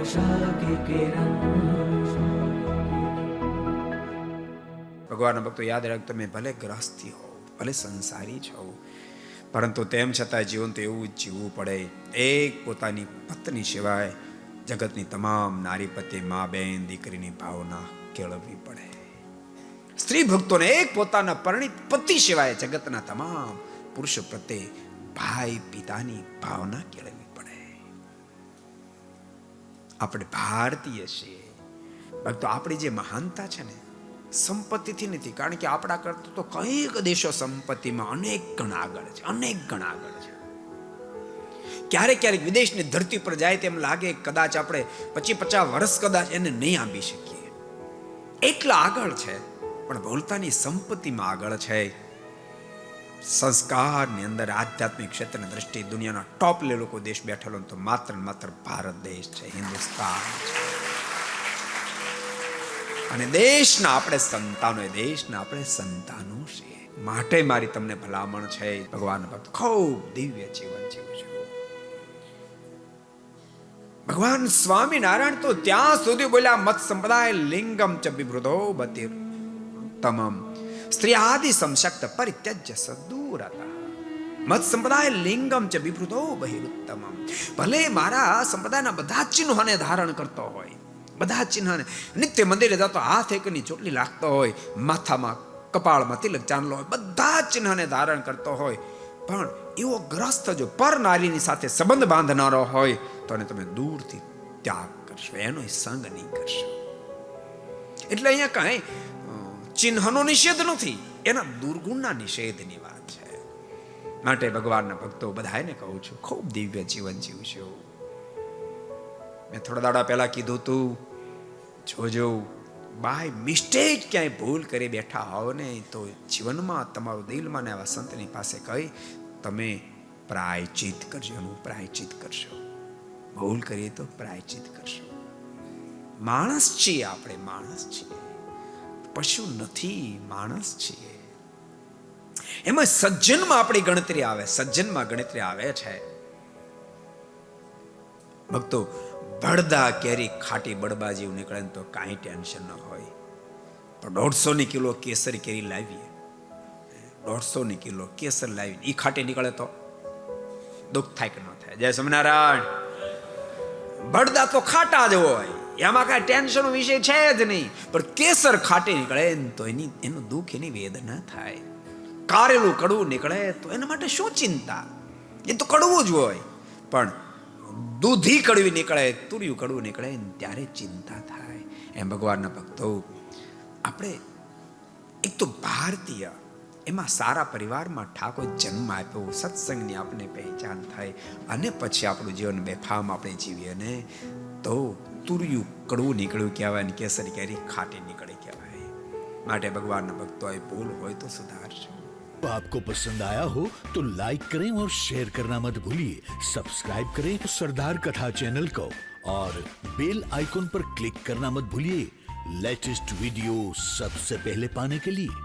आशा की किरण। ભગવાનના ભક્તો યાદ રાખ, તમે ભલે ગ્રહસ્થી હો, ભલે સંસારી છો, પરંતુ તેમ છતાં જીવન તો એવું જ જીવવું પડે. એક પોતાની પત્ની સિવાય જગતની તમામ નારી પ્રત્યે મા બેન દીકરીની ભાવના કેળવવી પડે. સ્ત્રી ભક્તોને એક પોતાના પરિણીત પતિ સિવાય જગતના તમામ પુરુષો પ્રત્યે ભાઈ પિતાની ભાવના કેળવવી પડે. આપણે ભારતીય છીએ ભક્તો, આપણી જે મહાનતા છે ને સંપત્તિથી નથી, કારણ કે આપણા કરતા તો કઈક દેશો સંપત્તિમાં અનેક ગણા આગળ છે, અનેક ગણા આગળ છે. ક્યારેક ક્યારેક વિદેશની ધરતી પર જાય તેમ લાગે કદાચ આપણે 25-50 વર્ષ કદાચ એને નહીં આપી શકીએ, એટલા આગળ છે. પણ ભૂલતાની સંપત્તિમાં આગળ છે. સંસ્કારની અંદર આધ્યાત્મિક ક્ષેત્રની દ્રષ્ટિએ દુનિયાના ટોપ લેવલ કોઈ દેશ બેઠેલો તો માત્ર ને માત્ર ભારત દેશ છે, હિન્દુસ્તાન છે. અને દેશના આપણે સંતાનો, દેશના આપણે સંતાનો છીએ. માટે મારી તમને ભલામણ છે, ભગવાન ભક્ત ખૂબ દિવ્ય જીવન જીવજો. ભગવાન સ્વામિનારાયણ તો ત્યાં સુધી બોલ્યા, મત સંપ્રદાય લિંગમ ચ વિવૃધો બતિર તમમ સ્ત્રી આદિ સંશક્ત પરિત્યજ્ય સદૂરતા. મત સંપ્રદાય લિંગમ ચ વિવૃધો બહિરુત્તમમ. ભલે મારા સંપ્રદાયના બધા ચિહ્નોને ધારણ કરતો હોય, બધા ચિહ્નને નિત્ય મંદિરે જતો હાથ એકની ચોટલી લાગતો હોય, માથામાં કપાળમાં તિલક ચાંદલો હોય, બધા ચિહ્નને ધારણ કરતો હોય, પણ એવો ગ્રસ્ત જો પર નારીની સાથે સંબંધ બાંધનારો હોય તો એને તમે દૂરથી ત્યાગ કરશો, એનો સંગ નહીં કરશો. એટલે અહીંયા કઈ ચિહ્નનો નિષેધ નથી, એના દુર્ગુણના નિષેધની વાત છે. માટે ભગવાનના ભક્તો બધાને કહું છું, ખૂબ દિવ્ય જીવન જીવજો. મેં થોડા દાડા પહેલા કીધું તું, જોજો બાય મિસ્ટેક ક્યાંય ભૂલ કરી બેઠા હોવ ને તો જીવનમાં તમારું દિલમાં ને આવા સંતની પાસે કહી તમે પ્રાયચિત કરજો, એનું પ્રાયચિત કરશો. ભૂલ કરીએ તો પ્રાયચિત કરશો. માણસ છીએ આપણે, માણસ છીએ, પશુ નથી, માણસ છીએ. એમાં સજ્જનમાં આપણી ગણતરી આવે, સજ્જનમાં ગણતરી આવે છે. ભક્તો, બળદા કેરી ખાટી બળબા જેવું નીકળે તો કાંઈ ટેન્શન ન હોય. પણ 150 કિલો કેસર કેરી લાવીએ, 150 કિલો કેસર લાવી એ ખાટી નીકળે તો દુઃખ થાય કે ન થાય? જય સ્વામિનારાયણ. બળદા તો ખાટા જ હોય, એમાં કાંઈ ટેન્શન વિષય છે જ નહીં. પણ કેસર ખાટી નીકળે તો એનું દુઃખ, એની વેદના થાય. કારેલું કડવું નીકળે તો એના માટે શું ચિંતા? એ તો કડવું જ હોય. પણ દૂધી કડવી નીકળે, તુરિયું કડવું નીકળે ત્યારે ચિંતા થાય. એમ ભગવાનના ભક્તો, આપણે એક તો ભારતીય, એમાં સારા પરિવારમાં ઠાકોર જન્મ આપ્યો, સત્સંગની આપણે પહેચાન થાય, અને પછી આપણું જીવન બેફામ આપણે જીવીએ ને તો તુરિયું કડવું નીકળ્યું કહેવાય ને કેસરી કેરી ખાટી નીકળી કહેવાય. માટે ભગવાનના ભક્તો એ ભૂલ હોય તો સુધારજો. आपको पसंद आया हो तो लाइक करें और शेयर करना मत भूलिए. सब्सक्राइब करें सरदार कथा चैनल को और बेल आइकॉन पर क्लिक करना मत भूलिए लेटेस्ट वीडियो सबसे पहले पाने के लिए.